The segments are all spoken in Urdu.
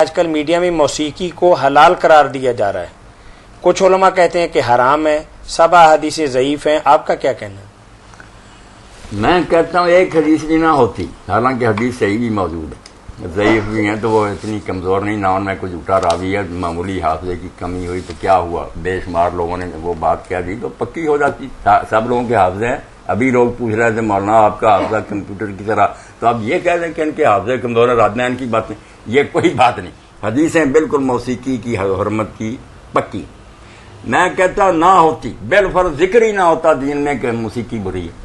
آج کل میڈیا میں موسیقی کو حلال قرار دیا جا رہا ہے، کچھ علماء کہتے ہیں کہ حرام ہے، سب احادیث ضعیف ہیں، آپ کا کیا کہنا ہے؟ میں کہتا ہوں ایک حدیث بھی نہ ہوتی، حالانکہ حدیث صحیح بھی موجود ہے، ضعیف بھی ہیں تو وہ اتنی کمزور نہیں، نہ ان میں کوئی جھوٹا راوی ہے، معمولی حافظے کی کمی ہوئی تو کیا ہوا، بے شمار لوگوں نے وہ بات کہہ دی تو پکی ہو جاتی، سب لوگوں کے حافظے ہیں۔ ابھی لوگ پوچھ رہے تھے مولانا آپ کا حافظہ کمپیوٹر کی طرح، تو اب یہ کہہ دیں کہ ان کے حافظے کمزور ہے، رادنین کی باتیں، یہ کوئی بات نہیں، حدیثیں بالکل موسیقی کی حرمت کی پکی۔ میں کہتا نہ ہوتی، بالفرض ذکر ہی نہ ہوتا دین میں کہ موسیقی بری ہے،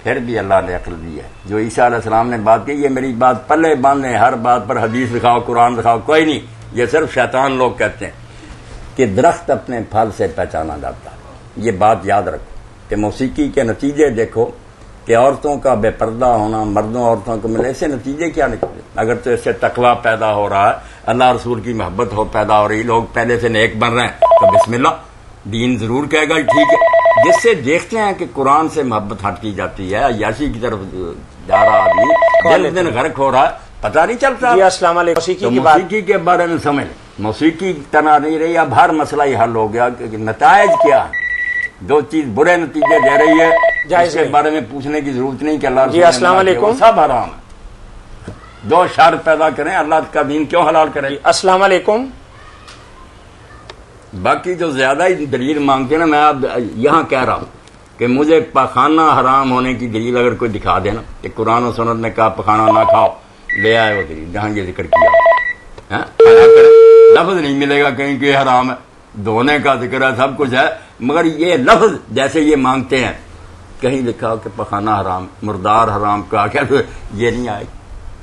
پھر بھی اللہ نے عقل دی ہے۔ جو عیسیٰ علیہ السلام نے بات کی، یہ میری بات پلے باندھے، ہر بات پر حدیث دکھاؤ، قرآن دکھاؤ، کوئی نہیں، یہ صرف شیطان لوگ کہتے ہیں کہ درخت اپنے پھل سے پہچانا جاتا ہے۔ یہ بات یاد رکھو کہ موسیقی کے نتیجے دیکھو کہ عورتوں کا بے پردہ ہونا، مردوں عورتوں کو ملے، اس سے نتیجے کیا نکلے؟ اگر تو اس سے تقویٰ پیدا ہو رہا ہے، اللہ رسول کی محبت پیدا ہو رہی، لوگ پہلے سے نیک بن رہے ہیں، تو بسم اللہ، دین ضرور کہے گا ٹھیک ہے۔ جس سے دیکھتے ہیں کہ قرآن سے محبت ہٹ کی جاتی ہے، عیاشی کی طرف جا رہا آدمی، دن دن غرق ہو رہا ہے، پتہ نہیں چلتا۔ جی السلام علیکم۔ تو موسیقی کے بارے میں سمجھ، موسیقی تنا نہیں رہی، اب ہر مسئلہ ہی حل ہو گیا کہ نتائج کیا ہے، جو چیز برے نتیجے دے رہی ہے اس کے بارے میں پوچھنے کی ضرورت نہیں کہ اللہ رسول جی السلام علیکم، سب حرام ہے، جو شر پیدا کریں اللہ کا دین کیوں حلال کرے؟ السلام علیکم۔ باقی جو زیادہ ہی دلیل مانگتے ہیں نا، میں اب یہاں کہہ رہا ہوں کہ مجھے پخانہ حرام ہونے کی دلیل اگر کوئی دکھا دینا کہ قرآن و سنت نے کہا پخانہ نہ کھاؤ، لے آئے وہ دلیل جہاں یہ ذکر کیا، لفظ نہیں ملے گا کہیں کہ حرام ہے، دھونے کا ذکر ہے، سب کچھ ہے، مگر یہ لفظ جیسے یہ مانگتے ہیں کہیں لکھا کہ پخانہ حرام، مردار حرام کہا کیا، یہ نہیں آئے،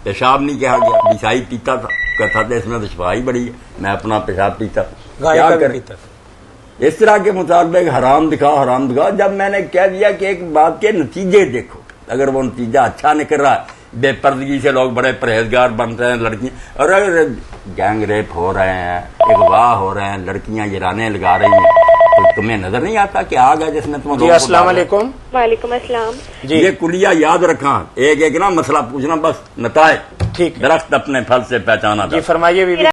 پیشاب نہیں کہا گیا، عیسائی پیتا تھا، کہتا تھا اس میں تو شفائی بڑی ہے، میں اپنا پیشاب پیتا، کیا کریں؟ اس طرح کے مطابق حرام دکھاؤ، جب میں نے کہہ دیا کہ ایک بات کے نتیجے دیکھو، اگر وہ نتیجہ اچھا نکل رہا ہے، بے پردگی سے لوگ بڑے پرہیزگار بن رہے ہیں، لڑکیاں، اور اگر گینگ ریپ ہو رہے ہیں، اغوا ہو رہے ہیں، لڑکیاں یرانے لگا رہی ہیں، تو تمہیں نظر نہیں آتا کہ آ گیا جس نے تمہیں؟ جی السلام علیکم۔ وعلیکم السلام۔ جی یہ کلیہ یاد رکھا، ایک ایک نا مسئلہ پوچھنا، بس نتائج، ٹھیک، درخت اپنے پھل سے پہچانا۔ جی فرمائیے بی بی۔